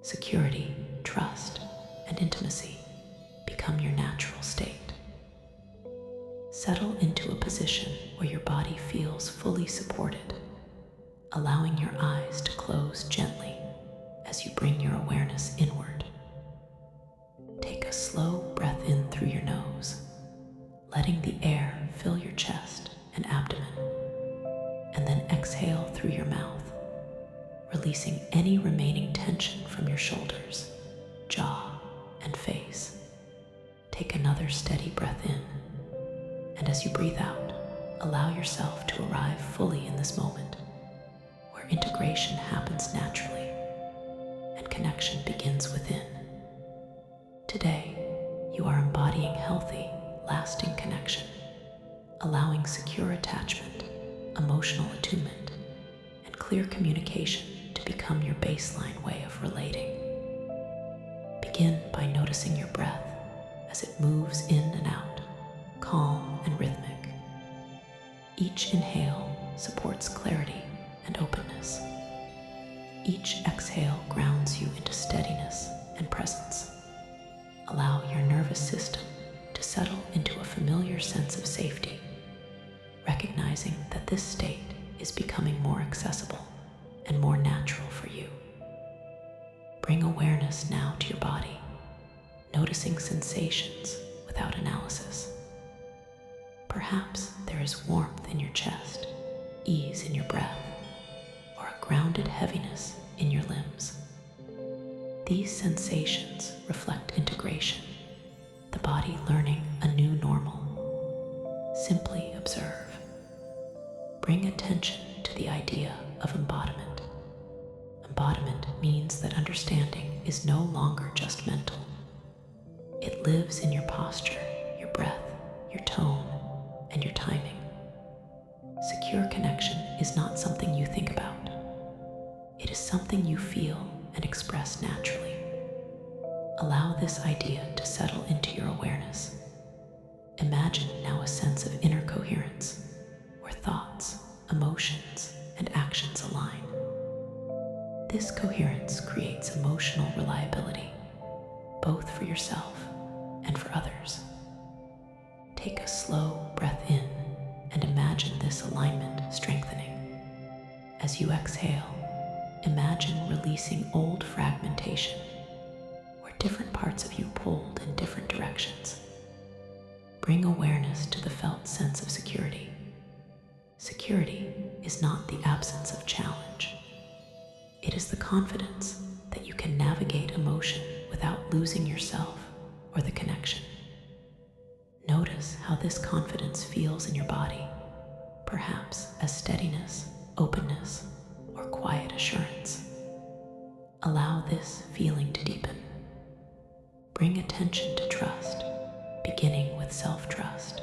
security, trust, and intimacy become your natural state. Settle into a position where your body feels fully supported, allowing your eyes to close gently as you bring your awareness inward. Take a slow breath in through your nose, letting the air fill your chest and abdomen, and then exhale through your mouth, releasing any remaining tension from your shoulders, jaw, and face. Take another steady breath in, and as you breathe out, allow yourself to arrive fully in this moment, where integration happens naturally and connection begins within. Today, you are embodying healthy, lasting connection, allowing secure attachment, emotional attunement, and clear communication to become your baseline way of relating. Begin by noticing your breath as it moves in and out, calm and rhythmic. Each inhale supports clarity and openness. Each exhale grounds you into steadiness and presence. Allow your nervous system to settle into a familiar sense of safety, recognizing that this state is becoming more accessible and more natural for you. Bring awareness now to your body, noticing sensations without analysis. Perhaps there is warmth in your chest, ease in your breath, or a grounded heaviness in your limbs. These sensations reflect integration, the body learning a new normal. Simply observe. Bring attention to the idea of embodiment. Embodiment means that understanding is no longer just mental. It lives in your posture, your breath, your tone, and your timing. Secure connection is not something you think about. It is something you feel and express naturally. Allow this idea to settle into your awareness. Imagine now a sense of inner coherence, where thoughts, emotions, and actions align. This coherence creates emotional reliability, both for yourself and for others. Take a slow breath in and imagine this alignment strengthening. As you exhale, imagine releasing old fragmentation, where different parts of you pulled in different directions. Bring awareness to the felt sense of security. Security is not the absence of challenge. It is the confidence that you can navigate emotion without losing yourself or the connection. Notice how this confidence feels in your body, perhaps as steadiness, openness, or quiet assurance. Allow this feeling to deepen. Bring attention to trust, beginning with self-trust.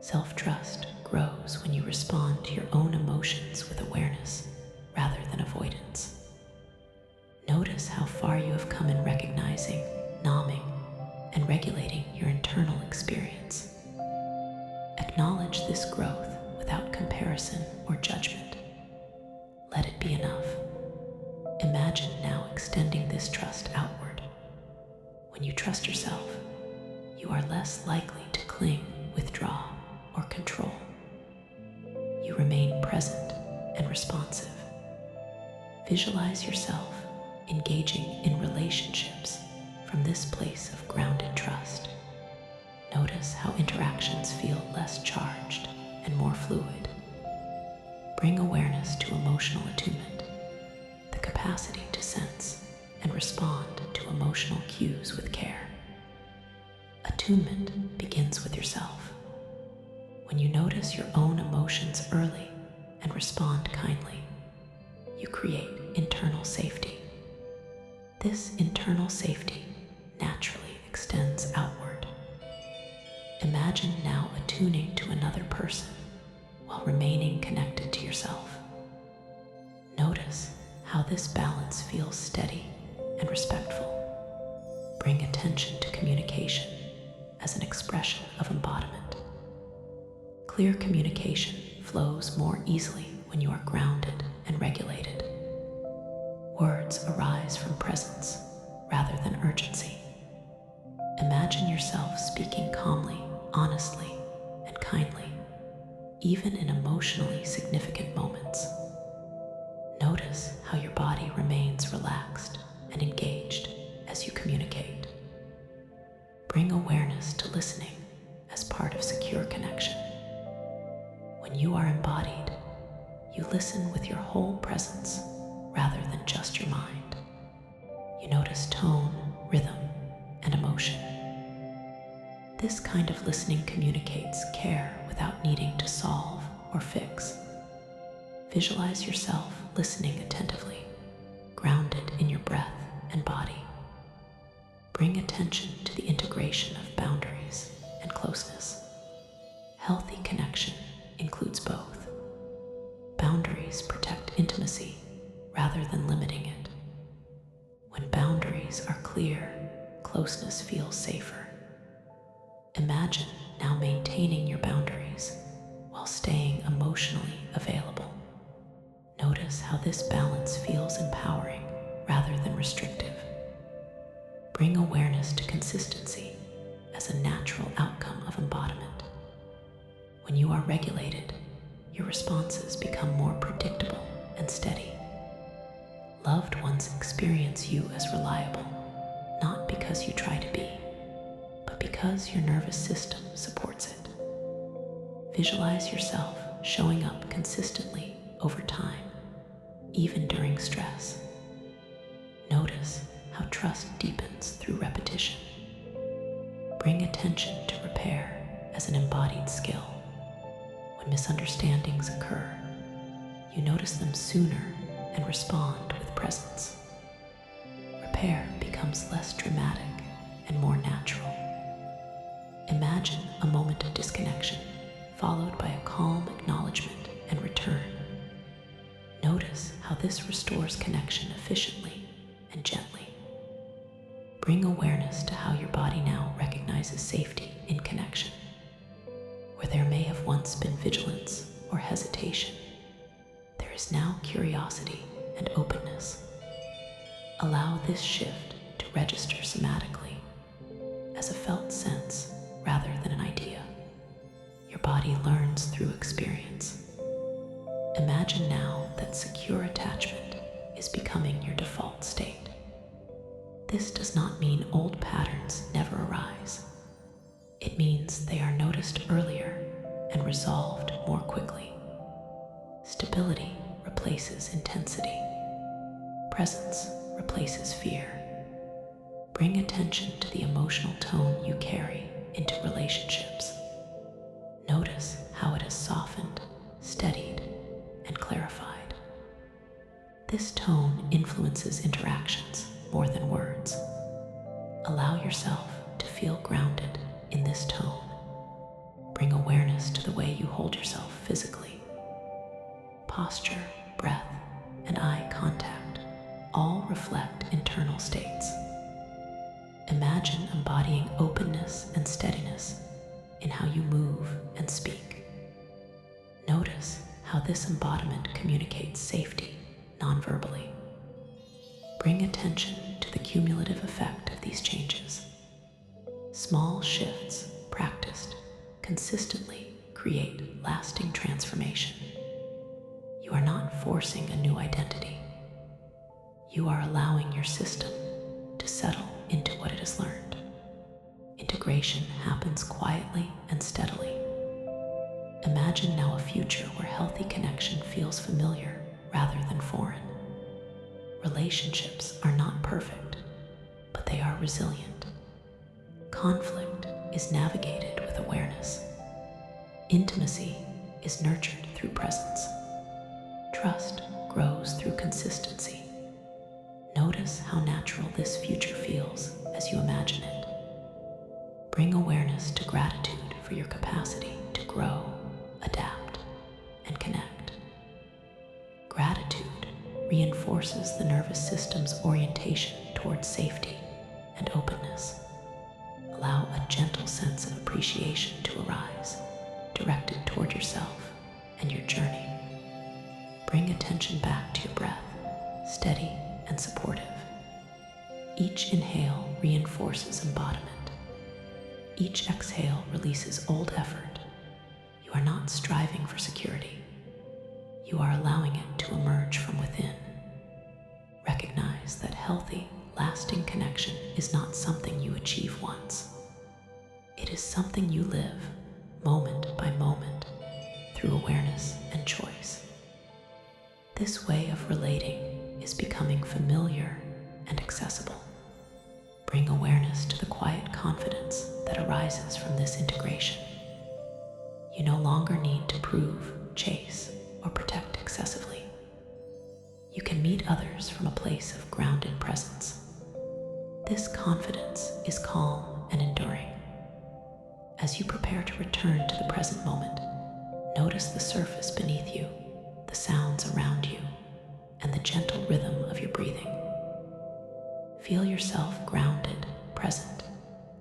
Self-trust grows when you respond to your own emotions with awareness rather than avoidance. Notice how far you have come in recognizing, numbing, and regulating your internal experience. Acknowledge this growth without comparison or judgment. Let it be enough. Imagine now extending this trust outward. When you trust yourself, you are less likely to cling, withdraw, or control. You remain present and responsive. Visualize yourself engaging in relationships from this place of grounded trust. Notice how interactions feel less charged and more fluid. Bring awareness to emotional attunement, the capacity to sense and respond to emotional cues with care. Attunement begins with yourself. When you notice your own emotions early and respond kindly, you create internal safety. This internal safety naturally extends outward. Imagine now attuning to another person while remaining connected to yourself. Notice how this balance feels steady and respectful. Bring attention to communication as an expression of embodiment. Clear communication flows more easily when you are grounded and regulated. Words arise from presence rather than urgency. Imagine yourself speaking calmly, honestly, and kindly, even in emotionally significant moments. Notice how your body remains relaxed and engaged as you communicate. Bring awareness to listening as part of secure connection. When you are embodied, you listen with your whole presence rather than just your mind. You notice tone, rhythm, and emotion. This kind of listening communicates care without needing to solve or fix. Visualize yourself listening attentively, grounded in your breath and body. Bring attention to the integration of boundaries and closeness. Healthy connection includes both. Boundaries protect intimacy rather than limiting it. When boundaries are clear, closeness feels safer. Imagine now maintaining your boundaries while staying emotionally available. Notice how this balance feels empowering rather than restrictive. Bring awareness to consistency as a natural outcome of embodiment. When you are regulated, your responses become more predictable and steady. Loved ones experience you as reliable, not because you try to be, but because your nervous system supports it. Visualize yourself showing up consistently over time, even during stress. Notice how trust deepens through repetition. Bring attention to repair as an embodied skill. When misunderstandings occur, you notice them sooner and respond with presence. Repair becomes less dramatic and more natural. Imagine a moment of disconnection followed by a calm acknowledgement and return. Notice how this restores connection efficiently and gently. Bring awareness to how your body now recognizes safety in connection. Where there may have once been vigilance or hesitation, there is now curiosity and openness. Allow this shift to register somatically as a felt sense rather than an idea. Your body learns through experience. Imagine now that secure attachment is becoming your default state. This does not mean old patterns never arise. It means they are noticed earlier and resolved more quickly. Stability replaces intensity. Presence replaces fear. Bring attention to the emotional tone you carry into relationships. Notice how it has softened, steadied, and clarified. This tone influences interactions more than words. Allow yourself to feel grounded in this tone. Bring awareness to the way you hold yourself physically. Posture, breath, and eye contact all reflect internal states. Imagine embodying openness and steadiness in how you move and speak. Notice how this embodiment communicates safety non-verbally. Bring attention to the cumulative effect of these changes. Small shifts practiced consistently create lasting transformation. You are not forcing a new identity. You are allowing your system to settle into what it has learned. Integration happens quietly and steadily. Imagine now a future where healthy connection feels familiar rather than foreign. Relationships are not perfect, but they are resilient. Conflict is navigated with awareness. Intimacy is nurtured through presence. Trust grows through consistency. Notice how natural this future feels as you imagine it. Bring awareness to gratitude for your capacity to grow, adapt, and connect. Gratitude reinforces the nervous system's orientation towards safety and openness. Allow a gentle sense of appreciation to arise, directed toward yourself and your journey. Bring attention back to your breath, steady and supportive. Each inhale reinforces embodiment. Each exhale releases old effort. You are not striving for security. You are allowing it to emerge from within. Recognize that healthy, lasting connection is not something you achieve once. It is something you live, moment by moment, through awareness and choice. This way of relating is becoming familiar and accessible. Bring awareness to the quiet confidence that arises from this integration. You no longer need to prove, chase, or protect excessively. You can meet others from a place of grounded presence. This confidence is calm and enduring. As you prepare to return to the present moment, notice the surface beneath you, the sounds around you, and the gentle rhythm of your breathing. Feel yourself grounded, present,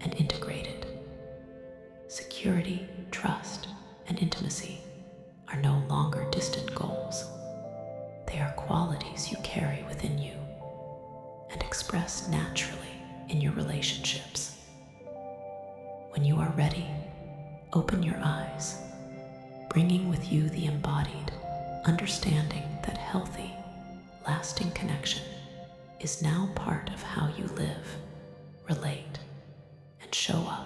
and integrated. Security, trust, and intimacy are no longer distant goals. They are qualities you carry within you and express naturally in your relationships. When you are ready, open your eyes, bringing with you the embodied understanding that healthy, lasting connection is now part of how you live, relate, and show up.